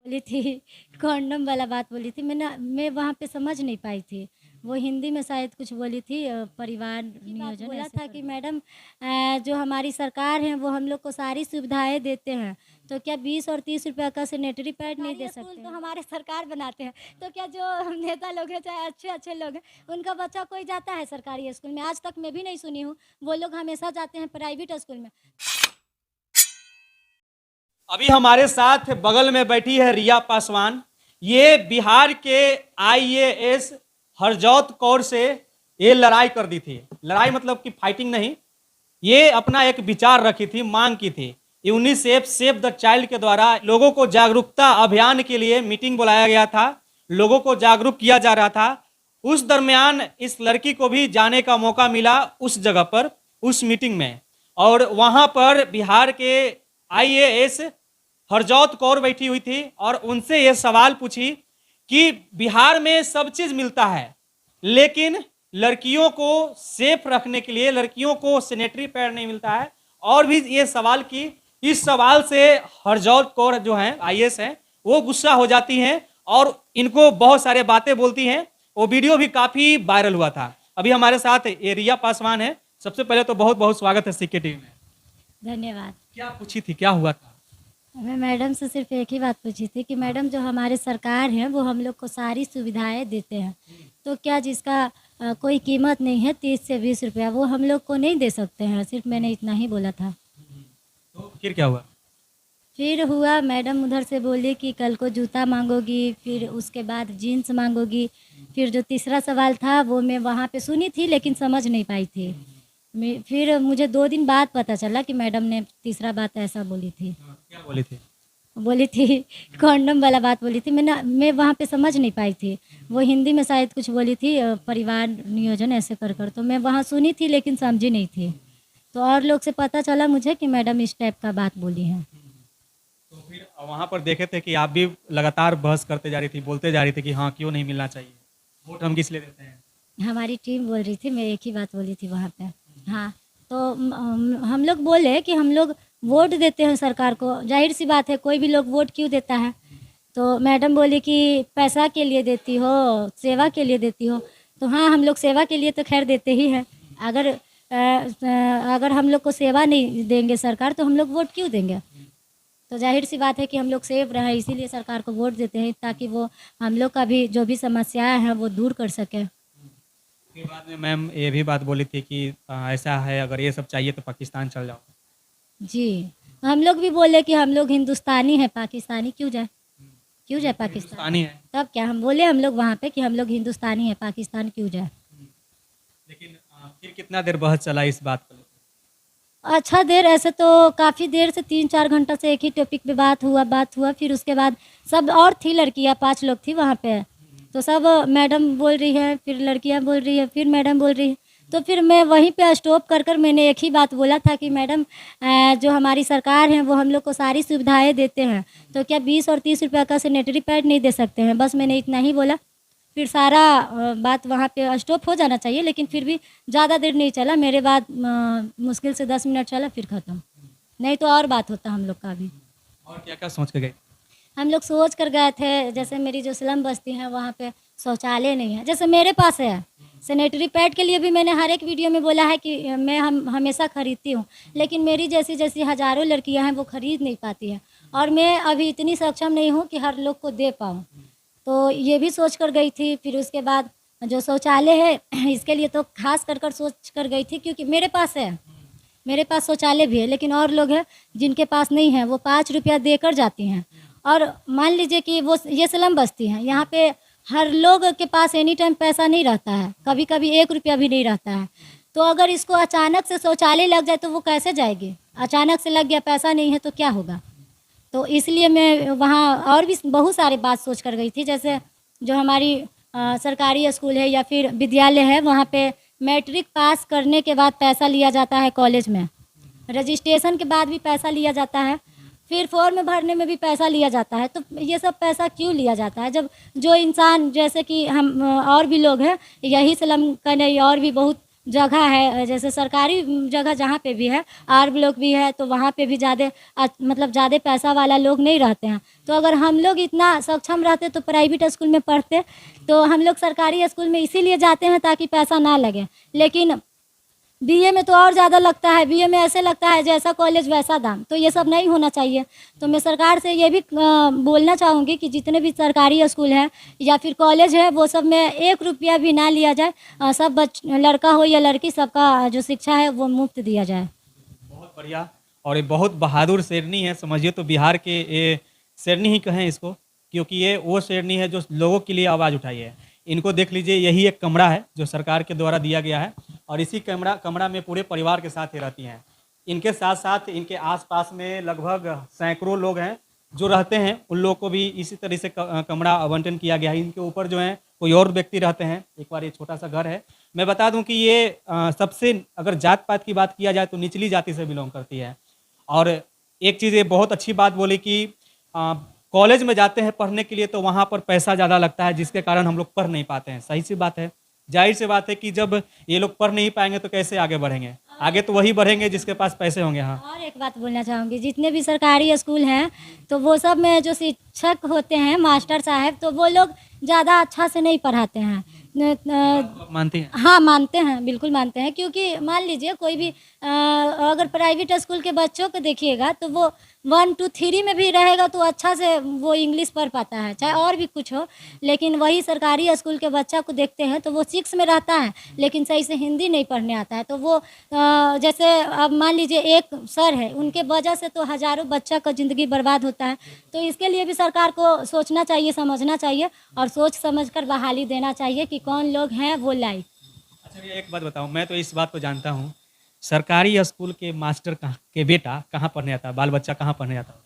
बोली थी, कॉन्डम वाला बात बोली थी। मैं वहाँ पे समझ नहीं पाई थी। वो हिंदी में शायद कुछ बोली थी, परिवार नियोजन बोला था कि मैडम, जो हमारी सरकार है वो हम लोग को सारी सुविधाएँ देते हैं, तो क्या 20 और 30 रुपये का सैनिटरी पैड नहीं दे सकते? तो हमारे सरकार बनाते हैं, तो क्या जो नेता लोग हैं, चाहे अच्छे-अच्छे लोग हैं, उनका बच्चा कोई जाता है सरकारी स्कूल में? आज तक मैं भी नहीं सुनी हूँ। वो लोग हमेशा जाते हैं प्राइवेट स्कूल में। अभी हमारे साथ बगल में बैठी है रिया पासवान। ये बिहार के आईएएस हरजौत कौर से ये लड़ाई कर दी थी। लड़ाई मतलब कि फाइटिंग नहीं, ये अपना एक विचार रखी थी, मांग की थी। यूनिसेफ सेव द चाइल्ड के द्वारा लोगों को जागरूकता अभियान के लिए मीटिंग बुलाया गया था, लोगों को जागरूक किया जा रहा था। उस दरमियान इस लड़की को भी जाने का मौका मिला उस जगह पर, उस मीटिंग में, और वहां पर बिहार के आईएएस हरजौत कौर बैठी हुई थी और उनसे ये सवाल पूछी कि बिहार में सब चीज मिलता है, लेकिन लड़कियों को सेफ रखने के लिए लड़कियों को सैनिटरी पैड नहीं मिलता है। और भी ये सवाल की। इस सवाल से हरजौत कौर जो हैं आईएएस हैं, वो गुस्सा हो जाती हैं और इनको बहुत सारे बातें बोलती हैं। वो वीडियो भी काफी वायरल हुआ था। अभी हमारे साथ ये रिया पासवान है। सबसे पहले तो बहुत बहुत स्वागत है सीके टीवी में। धन्यवाद। क्या पूछी थी, क्या हुआ था? मैं मैडम से सिर्फ एक ही बात पूछी थी कि मैडम, जो हमारे सरकार है वो हम लोग को सारी सुविधाएं देते हैं, तो क्या जिसका कोई कीमत नहीं है 30 से 20 रुपया, वो हम लोग को नहीं दे सकते हैं? सिर्फ मैंने इतना ही बोला था। तो फिर क्या हुआ? फिर हुआ, मैडम उधर से बोली कि कल को जूता मांगोगी, फिर उसके बाद जीन्स मांगोगी। फिर जो तीसरा सवाल था वो मैं वहाँ पे सुनी थी लेकिन समझ नहीं पाई थी। फिर मुझे 2 दिन बाद पता चला कि मैडम ने तीसरा बात ऐसा बोली थी। क्या बोली थी? बोली थी, कॉन्डम वाला बात बोली थी। मैं वहाँ पे समझ नहीं पाई थी। वो हिंदी में शायद कुछ बोली थी, परिवार नियोजन ऐसे कर तो मैं वहाँ सुनी थी लेकिन समझी नहीं थी। तो और लोग से पता चला मुझे कि मैडम इस टाइप का बात बोली हैं। तो फिर वहाँ पर देखे थे कि आप भी लगातार बहस करते जा रही थी, बोलते जा रही थी कि हाँ क्यों नहीं मिलना चाहिए, वोट हम किस लिए देते हैं। हमारी टीम बोल रही थी, मैं एक ही बात बोली थी वहाँ पे। हाँ, तो हम लोग बोले कि हम लोग वोट देते हैं सरकार को, जाहिर सी बात है, कोई भी लोग वोट क्यों देता है? तो मैडम बोली कि पैसा के लिए देती हो, सेवा के लिए देती हो। तो हाँ, हम लोग सेवा के लिए तो खैर देते ही हैं। अगर हम लोग को सेवा नहीं देंगे सरकार, तो हम लोग वोट क्यों देंगे? तो जाहिर सी बात है कि हम लोग सेफ रहें, इसीलिए सरकार को वोट देते हैं, ताकि वो हम लोग का भी जो भी समस्याएं हैं वो दूर कर सके। फिर बाद में मैम ये भी बात बोली थी कि ऐसा है, अगर ये सब चाहिए तो पाकिस्तान चल जाओ। जी, तो हम लोग भी बोले कि हम लोग हिंदुस्तानी हैं, पाकिस्तानी क्यों जाए? क्यों जाए पाकिस्तान? हिंदुस्तानी है। तब क्या हम बोले, हम लोग वहाँ पे कि हम लोग हिंदुस्तानी हैं, पाकिस्तान क्यों जाए? लेकिन फिर कितना देर बहस चला इस बात को? अच्छा देर, ऐसे तो काफ़ी देर से 3-4 घंटा से एक ही टॉपिक पे बात हुआ। फिर उसके बाद सब और थी लड़कियाँ, 5 लोग थी वहाँ पे, तो सब मैडम बोल रही है, फिर लड़कियाँ बोल रही है, फिर मैडम बोल रही है। तो फिर मैं वहीं पे स्टॉप कर मैंने एक ही बात बोला था कि मैडम, जो हमारी सरकार है वो हम लोग को सारी सुविधाएं देते हैं, तो क्या 20 और 30 रुपये का सैनिटरी पैड नहीं दे सकते हैं? बस मैंने इतना ही बोला। फिर सारा बात वहाँ पे स्टॉप हो जाना चाहिए, लेकिन फिर भी ज़्यादा देर नहीं चला। मेरे बाद मुश्किल से 10 मिनट चला, फिर ख़त्म। नहीं तो और बात होता हम लोग का भी। और क्या क्या सोच के गए? हम लोग सोच कर गए थे, जैसे मेरी जो स्लम बस्ती है वहाँ पे शौचालय नहीं है, जैसे मेरे पास है। सैनिटरी पैड के लिए भी मैंने हर एक वीडियो में बोला है कि मैं हमेशा ख़रीदती हूँ, लेकिन मेरी जैसी जैसी हज़ारों लड़कियाँ हैं वो ख़रीद नहीं पाती हैं, और मैं अभी इतनी सक्षम नहीं हूँ कि हर लोग को दे पाऊँ। तो ये भी सोच कर गई थी। फिर उसके बाद जो शौचालय है इसके लिए तो खास कर सोच कर गई थी, क्योंकि मेरे पास है, मेरे पास शौचालय भी है, लेकिन और लोग हैं जिनके पास नहीं है, वो 5 रुपया देकर जाती हैं। और मान लीजिए कि वो ये स्लम बस्ती है, यहाँ पे हर लोग के पास एनी टाइम पैसा नहीं रहता है, कभी कभी 1 रुपया भी नहीं रहता है। तो अगर इसको अचानक से शौचालय लग जाए तो वो कैसे जाएगी? अचानक से लग गया, पैसा नहीं है तो क्या होगा? तो इसलिए मैं वहाँ और भी बहुत सारी बात सोच कर गई थी। जैसे जो हमारी सरकारी स्कूल है या फिर विद्यालय है, वहाँ पे मैट्रिक पास करने के बाद पैसा लिया जाता है, कॉलेज में रजिस्ट्रेशन के बाद भी पैसा लिया जाता है, फिर फॉर्म भरने में भी पैसा लिया जाता है। तो ये सब पैसा क्यों लिया जाता है, जब जो इंसान जैसे कि हम और भी लोग हैं, यही स्लम का नहीं और भी बहुत जगह है, जैसे सरकारी जगह जहाँ पे भी है, आर ब्लॉक भी है, तो वहाँ पे भी ज़्यादा मतलब ज़्यादा पैसा वाला लोग नहीं रहते हैं। तो अगर हम लोग इतना सक्षम रहते तो प्राइवेट स्कूल में पढ़ते। तो हम लोग सरकारी स्कूल में इसीलिए जाते हैं ताकि पैसा ना लगे। लेकिन बीए में तो और ज़्यादा लगता है, बीए में ऐसे लगता है जैसा कॉलेज वैसा दाम। तो ये सब नहीं होना चाहिए। तो मैं सरकार से ये भी बोलना चाहूँगी कि जितने भी सरकारी स्कूल हैं या फिर कॉलेज है, वो सब में 1 रुपया भी ना लिया जाए। सब लड़का हो या लड़की, सबका जो शिक्षा है वो मुफ्त दिया जाए। बहुत बढ़िया। और ये बहुत बहादुर शेरनी है, समझिए तो बिहार के ये शेरनी ही कहें इसको, क्योंकि ये वो शेरनी है जो लोगों के लिए आवाज़ उठाई है। इनको देख लीजिए, यही एक कमरा है जो सरकार के द्वारा दिया गया है, और इसी कमरा में पूरे परिवार के साथ ही रहती हैं। इनके साथ साथ इनके आसपास में लगभग सैकड़ों लोग हैं जो रहते हैं, उन लोगों को भी इसी तरह से कमरा आवंटन किया गया है। इनके ऊपर जो है कोई और व्यक्ति रहते हैं। एक बार ये छोटा सा घर है। मैं बता दूं कि ये सबसे, अगर जात पात की बात किया जाए तो निचली जाति से बिलोंग करती है। और एक चीज़ ये बहुत अच्छी बात बोली कि कॉलेज में जाते हैं पढ़ने के लिए तो वहाँ पर पैसा ज़्यादा लगता है, जिसके कारण हम लोग पढ़ नहीं पाते हैं। सही सी बात है, जाहिर सी बात है कि जब ये लोग पढ़ नहीं पाएंगे तो कैसे आगे बढ़ेंगे? आगे तो वही बढ़ेंगे जिसके पास पैसे होंगे। हाँ, और एक बात बोलना चाहूँगी, जितने भी सरकारी स्कूल हैं तो वो सब में जो शिक्षक होते हैं, मास्टर साहब, तो वो लोग ज़्यादा अच्छा से नहीं पढ़ाते हैं। मानती हैं? हाँ, मानते हैं, बिल्कुल मानते हैं। क्योंकि मान लीजिए कोई भी अगर प्राइवेट स्कूल के बच्चों को देखिएगा तो वो 1 2 3 में भी रहेगा तो अच्छा से वो इंग्लिश पढ़ पाता है, चाहे और भी कुछ हो। लेकिन वही सरकारी स्कूल के बच्चा को देखते हैं तो वो 6 में रहता है लेकिन सही से हिंदी नहीं पढ़ने आता है। तो वो जैसे अब मान लीजिए एक सर है, उनके वजह से तो हज़ारों बच्चा का ज़िंदगी बर्बाद होता है। तो इसके लिए भी सरकार को सोचना चाहिए, समझना चाहिए और सोच समझ कर बहाली देना चाहिए कि कौन लोग हैं वो लायक। अच्छा, ये एक बात बताओ, मैं तो इस बात को जानता हूँ, सरकारी स्कूल के मास्टर के बेटा कहाँ पढ़ने आता है? बाल बच्चा कहाँ पढ़ने जाता है?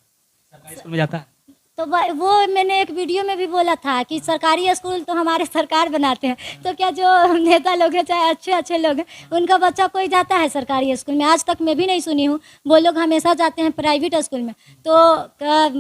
सरकारी स्कूल में जाता है? तो वो मैंने एक वीडियो में भी बोला था कि सरकारी स्कूल तो हमारे सरकार बनाते हैं। तो क्या जो नेता लोग हैं, चाहे अच्छे अच्छे लोग हैं, उनका बच्चा कोई जाता है सरकारी स्कूल में? आज तक मैं भी नहीं सुनी हूँ। वो लोग हमेशा जाते हैं प्राइवेट स्कूल में। तो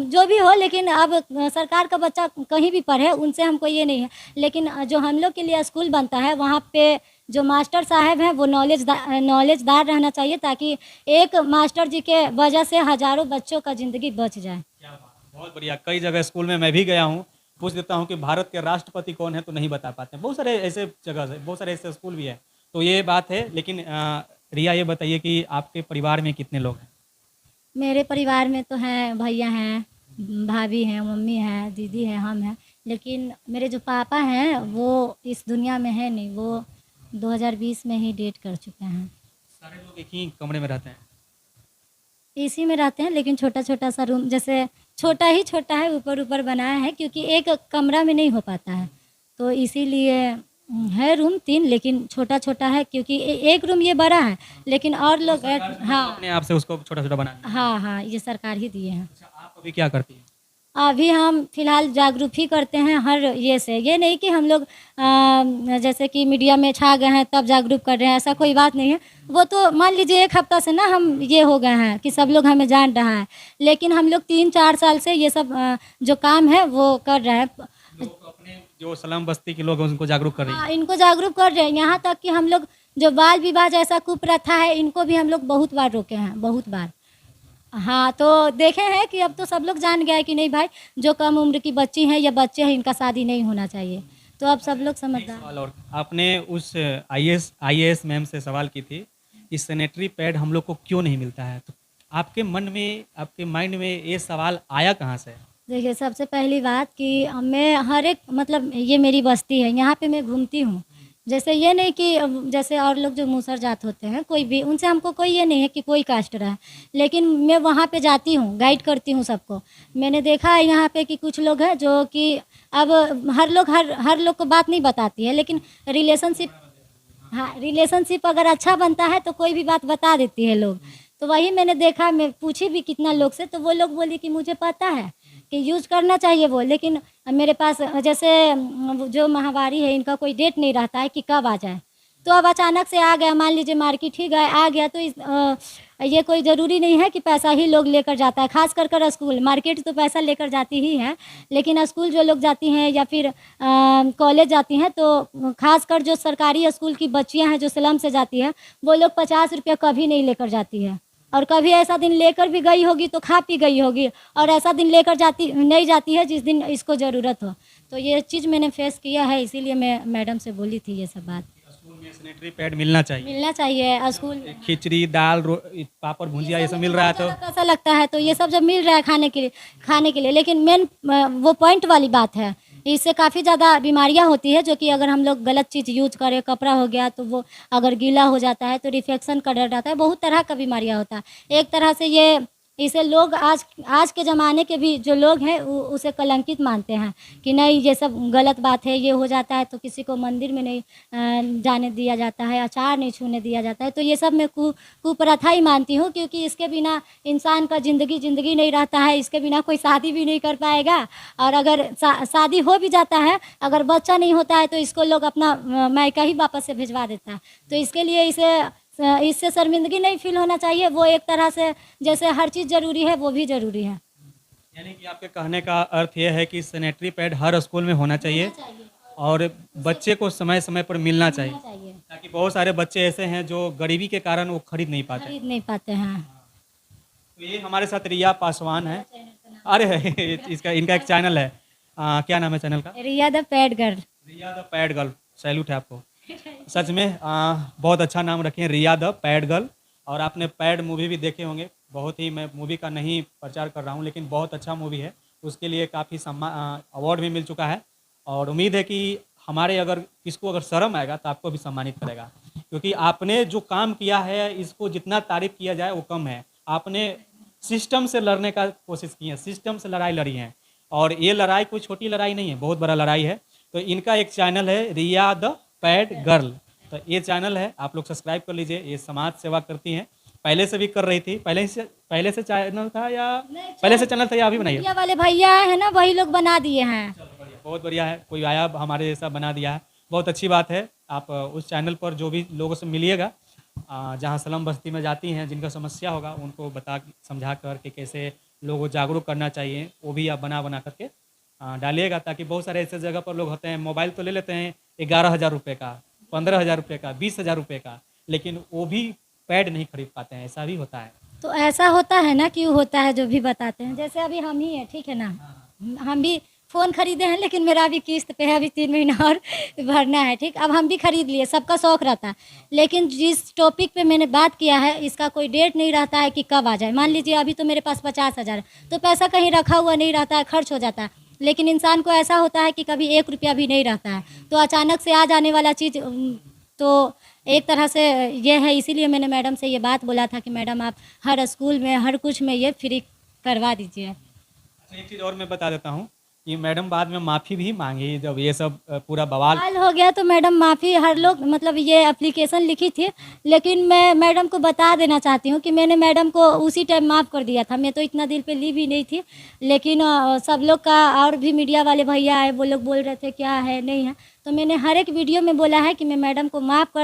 जो भी हो, लेकिन अब सरकार का बच्चा कहीं भी पढ़े, उनसे हमको ये नहीं है। लेकिन जो हम लोग के लिए स्कूल बनता है, वहाँ पे जो मास्टर साहब हैं वो नॉलेजदार रहना चाहिए, ताकि एक मास्टर जी के वजह से हज़ारों बच्चों का ज़िंदगी बच जाए। क्या बात, बहुत बढ़िया। कई जगह स्कूल में मैं भी गया हूँ, पूछ देता हूँ कि भारत के राष्ट्रपति कौन है तो नहीं बता पाते हैं। बहुत सारे ऐसे जगह है, बहुत सारे ऐसे स्कूल भी है। तो ये बात है। लेकिन रिया, ये बताइए कि आपके परिवार में कितने लोग हैं? मेरे परिवार में तो हैं, भैया हैं, भाभी हैं, मम्मी है, दीदी है, हम हैं। लेकिन मेरे जो पापा हैं वो इस दुनिया में है नहीं, वो 2020 में ही डेट कर चुके हैं। सारे लोग एक ही कमरे में रहते हैं? इसी में रहते हैं, लेकिन छोटा छोटा सा रूम, जैसे छोटा ही छोटा है, ऊपर ऊपर बनाया है, क्योंकि एक कमरा में नहीं हो पाता है। तो इसीलिए है रूम 3, लेकिन छोटा छोटा है, क्योंकि एक रूम ये बड़ा है लेकिन और लोग हाँ अपने आप से उसको छोटा छोटा बना दिया। हाँ हाँ, ये सरकार ही दिए हैं। अच्छा, आप अभी क्या करती हैं? अभी हम फिलहाल जागरूक ही करते हैं हर ये से। ये नहीं कि हम लोग जैसे कि मीडिया में छा गए हैं तब जागरूक कर रहे हैं, ऐसा कोई बात नहीं है। वो तो मान लीजिए 1 हफ्ता से ना हम ये हो गए हैं कि सब लोग हमें जान रहा है। लेकिन हम लोग 3-4 साल से ये सब जो काम है वो कर रहे हैं। लोग अपने जो स्लम बस्ती के लोग हैं उनको जागरूक कर रही है। हाँ, इनको जागरूक कर रहे हैं। यहाँ तक कि हम लोग जो बाल विवाह जैसा कुप्रथा है, इनको भी हम लोग बहुत बार रोके हैं, बहुत बार। हाँ, तो देखे हैं कि अब तो सब लोग जान गया है कि नहीं भाई, जो कम उम्र की बच्ची हैं या बच्चे हैं, इनका शादी नहीं होना चाहिए। तो अब सब लोग एक समझदार। सवाल और, आपने उस आईएएस मैम से सवाल की थी कि सैनिटरी पैड हम लोग को क्यों नहीं मिलता है, तो आपके मन में, आपके माइंड में ये सवाल आया कहाँ से? देखिए, सबसे पहली बात कि मैं हर एक, मतलब ये मेरी बस्ती है, यहाँ पे मैं घूमती हूँ। जैसे ये नहीं कि जैसे और लोग जो मूसर जात होते हैं, कोई भी, उनसे हमको कोई ये नहीं है कि कोई कास्ट रहा है। लेकिन मैं वहाँ पे जाती हूँ, गाइड करती हूँ सबको। मैंने देखा है यहाँ पे कि कुछ लोग हैं जो कि अब हर लोग को बात नहीं बताती है, लेकिन रिलेशनशिप, हाँ, रिलेशनशिप अगर अच्छा बनता है तो कोई भी बात बता देती है लोग। तो वही मैंने देखा, मैं पूछी भी कितना लोग से, तो वो लोग बोली कि मुझे पता है कि यूज़ करना चाहिए वो, लेकिन मेरे पास जैसे जो माहवारी है, इनका कोई डेट नहीं रहता है कि कब आ जाए। तो अब अचानक से आ गया, मान लीजिए मार्केट ही गए, आ गया, तो ये कोई ज़रूरी नहीं है कि पैसा ही लोग लेकर जाता है, खास कर कर स्कूल। मार्केट तो पैसा लेकर जाती ही है, लेकिन स्कूल जो लोग जाती हैं या फिर कॉलेज जाती हैं, तो खास कर जो सरकारी स्कूल की बच्चियां हैं जो स्लम से जाती है, वो लोग 50 रुपया कभी नहीं लेकर जाती है। और कभी ऐसा दिन लेकर भी गई होगी तो खा पी गई होगी, और ऐसा दिन लेकर जाती नहीं जाती है जिस दिन इसको ज़रूरत हो। तो ये चीज़ मैंने फेस किया है, इसीलिए मैं मैडम से बोली थी ये सब बात। स्कूल में सैनिटरी पैड मिलना चाहिए। मिलना चाहिए स्कूल में। खिचड़ी, दाल, पापड़, भुजिया ये सब मिल रहा है तो पैसा लगता है, तो ये सब जब मिल रहा है खाने के लिए, लेकिन मेन वो पॉइंट वाली बात है, इससे काफ़ी ज़्यादा बीमारियां होती है, जो कि अगर हम लोग गलत चीज़ यूज करें, कपड़ा हो गया तो वो अगर गीला हो जाता है तो रिफेक्शन का डर रहता है, बहुत तरह का बीमारियां होता है। एक तरह से ये इसे लोग आज के ज़माने के भी जो लोग हैं उसे कलंकित मानते हैं कि नहीं ये सब गलत बात है, ये हो जाता है तो किसी को मंदिर में नहीं जाने दिया जाता है, अचार नहीं छूने दिया जाता है। तो ये सब मैं कुप्रथा ही मानती हूँ, क्योंकि इसके बिना इंसान का ज़िंदगी नहीं रहता है, इसके बिना कोई शादी भी नहीं कर पाएगा। और अगर शादी हो भी जाता है, अगर बच्चा नहीं होता है तो इसको लोग अपना मायका ही वापस से भिजवा देता है। तो इसके लिए इससे शर्मिंदगी नहीं फील होना चाहिए। वो एक तरह से जैसे हर चीज़ ज़रूरी है, वो भी ज़रूरी है। यानी कि आपके कहने का अर्थ ये है कि सैनिटरी पैड हर स्कूल में होना चाहिए और बच्चे को समय समय पर मिलना चाहिए, ताकि बहुत सारे बच्चे ऐसे हैं जो गरीबी के कारण वो खरीद नहीं पाते। खरीद नहीं पाते हैं। तो ये हमारे साथ रिया पासवान है। अरे इनका एक चैनल है, क्या नाम है चैनल का? Riya the pad girl. Riya the pad girl, salute है आपको। सच में बहुत अच्छा नाम रखे हैं, रिया द पैड गर्ल। और आपने पैड मूवी भी देखे होंगे, बहुत ही, मैं मूवी का नहीं प्रचार कर रहा हूँ, लेकिन बहुत अच्छा मूवी है, उसके लिए काफ़ी अवार्ड भी मिल चुका है। और उम्मीद है कि हमारे अगर किसको अगर शर्म आएगा तो आपको भी सम्मानित करेगा, क्योंकि आपने जो काम किया है इसको जितना तारीफ किया जाए वो कम है। आपने सिस्टम से लड़ने का कोशिश की है, सिस्टम से लड़ाई लड़ी है, और ये लड़ाई कोई छोटी लड़ाई नहीं है, बहुत बड़ा लड़ाई है। तो इनका एक चैनल है रिया द पैड गर्ल, तो ये चैनल है, आप लोग सब्सक्राइब कर लीजिए। ये समाज सेवा करती हैं, पहले से भी कर रही थी, पहले से चैनल था या पहले से चैनल था या अभी बनाइए? मीडिया वाले भैया है ना, वही लोग बना दिए हैं। बहुत बढ़िया है, कोई आया हमारे जैसा बना दिया है, बहुत अच्छी बात है। आप उस चैनल पर जो भी लोगों से मिलिएगा, जहाँ स्लम बस्ती में जाती हैं, जिनका समस्या होगा उनको बता समझा कर के कैसे लोगों को जागरूक करना चाहिए, वो भी आप बना करके डालिएगा, ताकि बहुत सारे ऐसे जगह पर लोग होते हैं, मोबाइल तो ले लेते हैं 11,000 रुपये का, 15,000 रुपये का, 20,000 रुपये का, लेकिन वो भी पैड नहीं खरीद पाते हैं, ऐसा भी होता है। तो ऐसा होता है ना, क्यों होता है जो भी बताते हैं। जैसे अभी हम ही हैं, ठीक है ना, हम भी फ़ोन खरीदे हैं, लेकिन मेरा अभी किस्त पे है, अभी 3 महीना और भरना है, ठीक। अब हम भी खरीद लिए, सबका शौक़ रहता है, लेकिन जिस टॉपिक पे मैंने बात किया है इसका कोई डेट नहीं रहता है कि कब आ जाए। मान लीजिए अभी तो मेरे पास 50,000 है, तो पैसा कहीं रखा हुआ नहीं रहता है, खर्च हो जाता है। लेकिन इंसान को ऐसा होता है कि कभी 1 रुपया भी नहीं रहता है, तो अचानक से आ जाने वाला चीज़ तो एक तरह से ये है। इसीलिए मैंने मैडम से ये बात बोला था कि मैडम आप हर स्कूल में हर कुछ में ये फ्री करवा दीजिए। अच्छा, एक चीज़ और मैं बता देता हूँ कि मैडम बाद में माफ़ी भी मांगी, जब ये सब पूरा बवाल हो गया तो मैडम माफ़ी हर लोग, मतलब ये एप्लीकेशन लिखी थी, लेकिन मैं मैडम को बता देना चाहती हूँ कि मैंने मैडम को उसी टाइम माफ़ कर दिया था। मैं तो इतना दिल पे ली भी नहीं थी, लेकिन सब लोग का, और भी मीडिया वाले भैया आए, वो लोग बोल रहे थे क्या है नहीं है, तो मैंने हर एक वीडियो में बोला है कि मैं मैडम को माफ़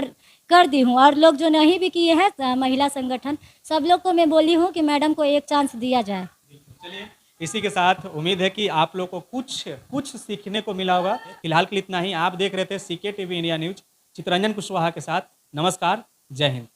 कर दी हूँ। और लोग जो नहीं भी किए हैं, महिला संगठन, सब लोग को मैं बोली हूँ कि मैडम को एक चांस दिया जाए। चलिए, इसी के साथ उम्मीद है कि आप लोग को कुछ सीखने को मिला होगा। फिलहाल के लिए इतना ही। आप देख रहे थे CK TV India news, Chitranjan Kushwaha के साथ। नमस्कार, जय हिंद।